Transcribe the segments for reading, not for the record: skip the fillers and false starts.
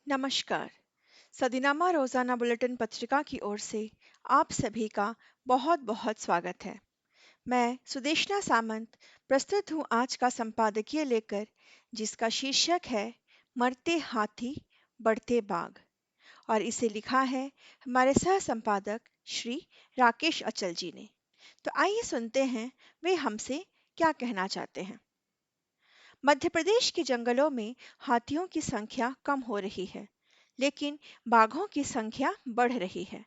नमस्कार। सदीनामा रोजाना बुलेटिन पत्रिका की ओर से आप सभी का बहुत बहुत स्वागत है। मैं सुदेशना सामंत प्रस्तुत हूँ आज का संपादकीय लेकर, जिसका शीर्षक है मरते हाथी बढ़ते बाघ, और इसे लिखा है हमारे सह संपादक श्री राकेश अचल जी ने। तो आइए सुनते हैं वे हमसे क्या कहना चाहते हैं। मध्य प्रदेश के जंगलों में हाथियों की संख्या कम हो रही है, लेकिन बाघों की संख्या बढ़ रही है।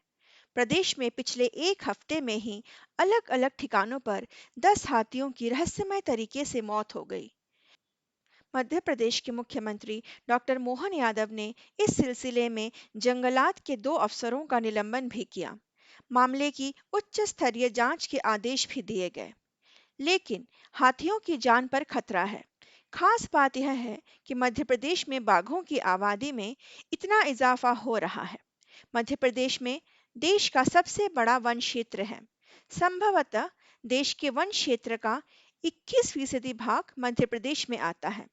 प्रदेश में पिछले एक हफ्ते में ही अलग-अलग ठिकानों पर 10 हाथियों की रहस्यमय तरीके से मौत हो गई। मध्य प्रदेश के मुख्यमंत्री डॉक्टर मोहन यादव ने इस सिलसिले में जंगलात के 2 अफसरों का निलंबन भी किया। मामले की उच्च स्तरीय जांच के आदेश भी दिए गए। लेकिन हाथियों की जान पर खतरा है। खास बात यह है कि मध्य प्रदेश में बाघों की आबादी में इतना इजाफा हो रहा है। मध्य प्रदेश में देश का सबसे बड़ा वन क्षेत्र है। संभवतः देश के वन क्षेत्र का 21% भाग मध्य प्रदेश में आता है।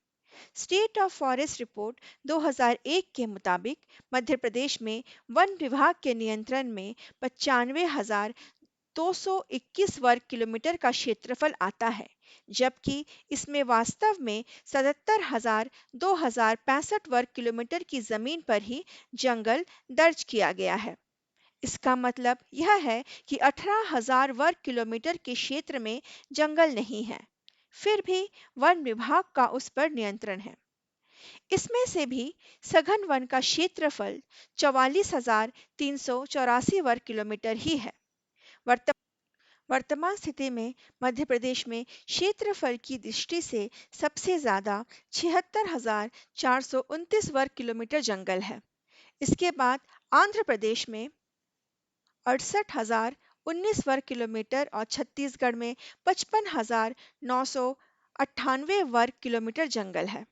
स्टेट ऑफ फॉरेस्ट रिपोर्ट 2001 के मुताबिक मध्य प्रदेश में वन विभाग के नियंत्रण में 95,221 वर्ग किलोमीटर का क्षेत्रफल आता है, जबकि इसमें वास्तव में 77,265 वर्ग किलोमीटर की जमीन पर ही जंगल दर्ज किया गया है। इसका मतलब यह है कि 18,000 वर्ग किलोमीटर के क्षेत्र में जंगल नहीं है, फिर भी वन विभाग का उस पर नियंत्रण है। इसमें से भी सघन वन का क्षेत्रफल 44,384 वर्ग किलोमीटर ही है। वर्त वर्तमान स्थिति में मध्य प्रदेश में क्षेत्रफल की दृष्टि से सबसे ज्यादा 76,429 वर्ग किलोमीटर जंगल है। इसके बाद आंध्र प्रदेश में 68,019 वर्ग किलोमीटर और छत्तीसगढ़ में 55,998 वर्ग किलोमीटर जंगल है।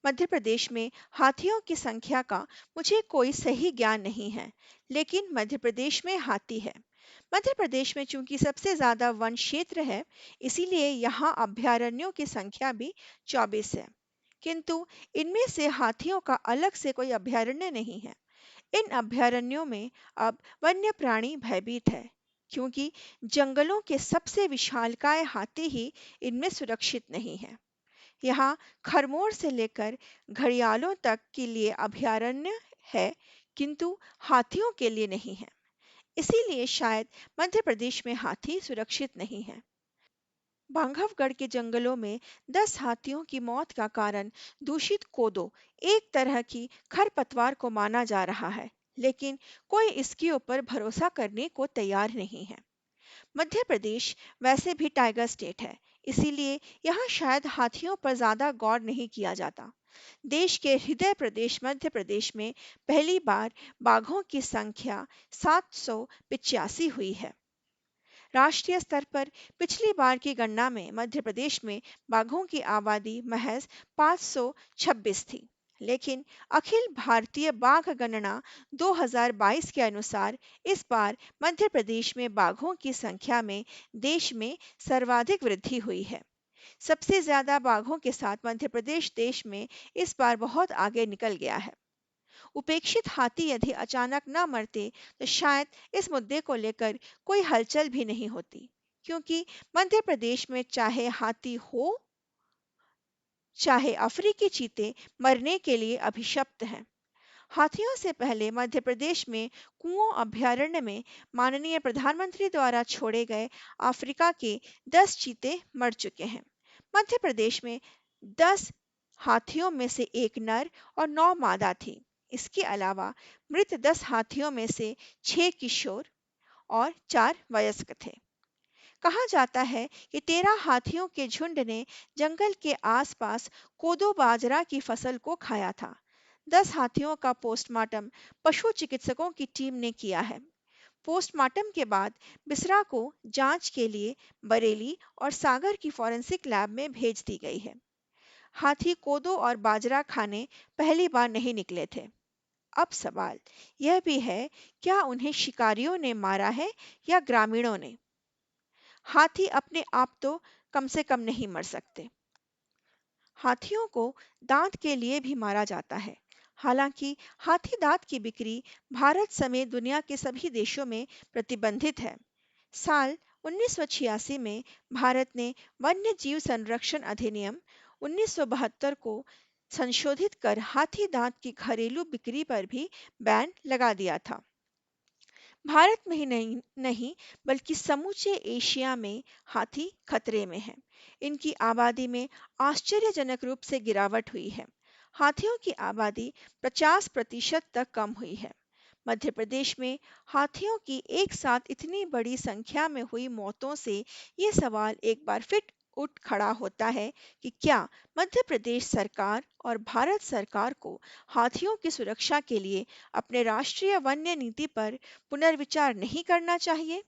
मध्य प्रदेश में हाथियों की संख्या का मुझे कोई सही ज्ञान नहीं है, लेकिन मध्य प्रदेश में हाथी है। मध्य प्रदेश में चूंकि सबसे ज्यादा वन क्षेत्र है, इसीलिए यहाँ अभयारण्यों की संख्या भी 24 है। किंतु इनमें से हाथियों का अलग से कोई अभयारण्य नहीं है। इन अभयारण्यों में अब वन्य प्राणी भयभीत है, क्योंकि जंगलों के सबसे विशालकाय हाथी ही इनमें सुरक्षित नहीं है। यहाँ खरमोर से लेकर घड़ियालों तक के लिए अभयारण्य है, किंतु हाथियों के लिए नहीं है। इसीलिए शायद मध्य प्रदेश में हाथी सुरक्षित नहीं है। बांधवगढ़ के जंगलों में 10 हाथियों की मौत का कारण दूषित कोदो, एक तरह की खरपतवार को माना जा रहा है, लेकिन कोई इसके ऊपर भरोसा करने को तैयार नहीं है। मध्य प्रदेश वैसे भी टाइगर स्टेट है, इसीलिए यहाँ शायद हाथियों पर ज्यादा गौर नहीं किया जाता। देश के हृदय प्रदेश मध्य प्रदेश में पहली बार बाघों की संख्या 785 हुई है। राष्ट्रीय स्तर पर पिछली बार की गणना में मध्य प्रदेश में बाघों की आबादी महज 526 थी, लेकिन अखिल भारतीय बाघ गणना 2022 के अनुसार इस बार मध्य प्रदेश में बाघों की संख्या में देश में सर्वाधिक वृद्धि हुई है। सबसे ज्यादा बाघों के साथ मध्य प्रदेश देश में इस बार बहुत आगे निकल गया है। उपेक्षित हाथी यदि अचानक न मरते तो शायद इस मुद्दे को लेकर कोई हलचल भी नहीं होती, क्योंकि मध्य प्रदेश में चाहे हाथी हो चाहे अफ्रीकी चीते मरने के लिए अभिशप्त हैं। हाथियों से पहले मध्य प्रदेश में कुओं अभयारण्य में माननीय प्रधानमंत्री द्वारा छोड़े गए अफ्रीका के 10 चीते मर चुके हैं। मध्य प्रदेश में 10 हाथियों में से एक नर और 9 मादा थी। इसके अलावा मृत 10 हाथियों में से 6 किशोर और 4 वयस्क थे। कहा जाता है कि 13 हाथियों के झुंड ने जंगल के आसपास कोदो बाजरा की फसल को खाया था। 10 हाथियों का पोस्टमार्टम पशु चिकित्सकों की टीम ने किया है। पोस्टमार्टम के बाद बिसरा को जांच के लिए बरेली और सागर की फॉरेंसिक लैब में भेज दी गई है। हाथी कोदो और बाजरा खाने पहली बार नहीं निकले थे। अब सवाल यह भी है, क्या उन्हें शिकारियों ने मारा है या ग्रामीणों ने? हाथी अपने आप तो कम से कम नहीं मर सकते। हाथियों को दांत के लिए भी मारा जाता है। हालांकि हाथी दांत की बिक्री भारत समेत दुनिया के सभी देशों में प्रतिबंधित है। साल 1986 में भारत ने वन्य जीव संरक्षण अधिनियम 1972 को संशोधित कर हाथी दांत की घरेलू बिक्री पर भी बैन लगा दिया था। भारत में ही नहीं बल्कि समूचे एशिया में हाथी खतरे में हैं। इनकी आबादी में आश्चर्यजनक रूप से गिरावट हुई है। हाथियों की आबादी 50% तक कम हुई है। मध्य प्रदेश में हाथियों की एक साथ इतनी बड़ी संख्या में हुई मौतों से ये सवाल एक बार फिर उठ खड़ा होता है कि क्या मध्य प्रदेश सरकार और भारत सरकार को हाथियों की सुरक्षा के लिए अपने राष्ट्रीय वन्य नीति पर पुनर्विचार नहीं करना चाहिए?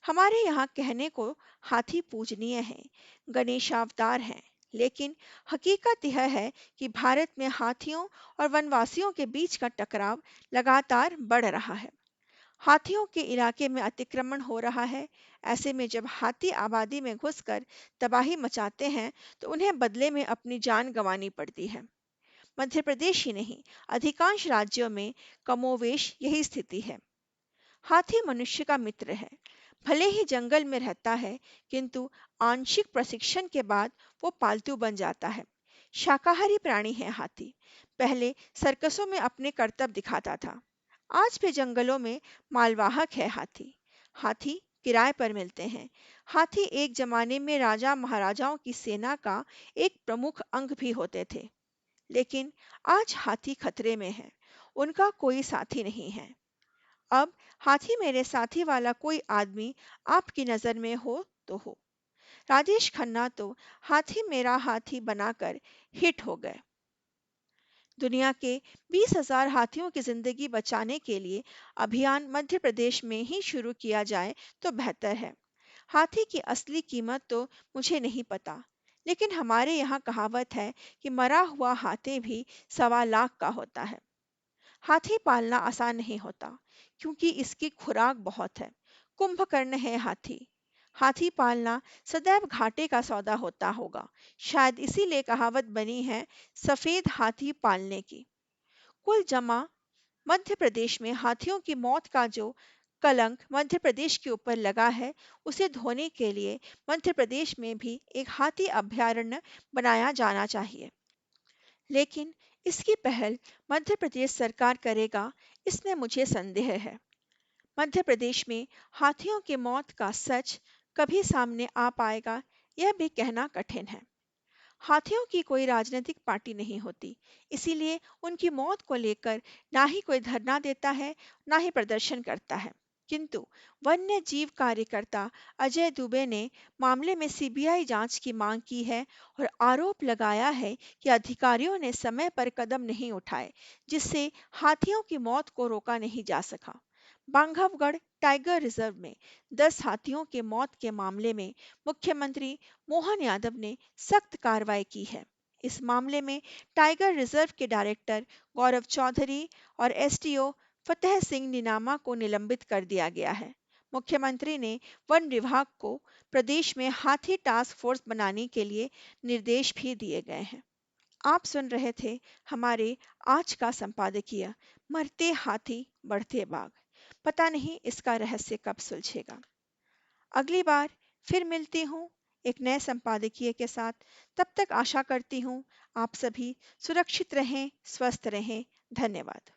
हमारे यहाँ कहने को हाथी पूजनीय है, गणेशावतार हैं, लेकिन हकीकत यह है कि भारत में हाथियों और वनवासियों के बीच का टकराव लगातार बढ़ रहा है। हाथियों के इलाके में अतिक्रमण हो रहा है। ऐसे में जब हाथी आबादी में घुसकर तबाही मचाते हैं, तो उन्हें बदले में अपनी जान गंवानी पड़ती है। मध्य प्रदेश ही नहीं, अधिकांश राज्यों में कमोवेश यही स्थिति है। हाथी मनुष्य का मित्र है। भले ही जंगल में रहता है, किंतु आंशिक प्रशिक्षण के बाद वो पालतू बन जाता है। शाकाहारी प्राणी है हाथी। पहले सर्कसों में अपने करतब दिखाता था। आज भी जंगलों में मालवाहक है हाथी। हाथी किराए पर मिलते हैं। हाथी एक जमाने में राजा महाराजाओं की सेना का एक प्रमुख अंग भी होते थे। लेकिन आज हाथी खतरे में है। उनका कोई साथी नहीं है। अब हाथी मेरे साथी वाला कोई आदमी आपकी नज़र में हो तो हो। राजेश खन्ना तो हाथी मेरा हाथी बनाकर हिट हो गए। दुनिया के 20,000 हाथियों की जिंदगी बचाने के लिए अभियान मध्य प्रदेश में ही शुरू किया जाए तो बेहतर है। हाथी की असली कीमत तो मुझे नहीं पता, लेकिन हमारे यहाँ कहावत है कि मरा हुआ हाथी भी 1.25 लाख का होता है। हाथी पालना आसान नहीं होता, क्योंकि इसकी खुराक बहुत है। कुंभकर्ण है हाथी। हाथी पालना सदैव घाटे का सौदा होता होगा। शायद इसीलिए कहावत बनी है, सफेद हाथी पालने की। कुल जमा मध्य प्रदेश में हाथियों की मौत का जो कलंक मध्य प्रदेश के ऊपर लगा है, उसे धोने के लिए मध्य प्रदेश में भी एक हाथी अभयारण्य बनाया जाना चाहिए। लेकिन इसकी पहल मध्य प्रदेश सरकार करेगा, इसमें मुझे संदेह है। मध्य प्रदेश में हाथियों की मौत का सच कभी सामने आ पाएगा, यह भी कहना कठिन है। हाथियों की कोई राजनीतिक पार्टी नहीं होती, इसीलिए उनकी मौत को लेकर ना ही कोई धरना देता है, ना ही प्रदर्शन करता है। किंतु वन्य जीव कार्यकर्ता अजय दुबे ने मामले में सीबीआई जांच की मांग की है और आरोप लगाया है कि अधिकारियों ने समय पर कदम नहीं उठाए, जिससे हाथियों की मौत को रोका नहीं जा सका। बांधवगढ़ टाइगर रिजर्व में 10 हाथियों के मौत के मामले में मुख्यमंत्री मोहन यादव ने सख्त कार्रवाई की है। इस मामले में टाइगर रिजर्व के डायरेक्टर गौरव चौधरी और एसटीओ फतेह सिंह नीनामा को निलंबित कर दिया गया है। मुख्यमंत्री ने वन विभाग को प्रदेश में हाथी टास्क फोर्स बनाने के लिए निर्देश भी दिए गए हैं। आप सुन रहे थे हमारे आज का संपादकीय, मरते हाथी बढ़ते बाघ। पता नहीं इसका रहस्य कब सुलझेगा। अगली बार फिर मिलती हूँ एक नए संपादकीय के साथ। तब तक आशा करती हूँ आप सभी सुरक्षित रहें, स्वस्थ रहें। धन्यवाद।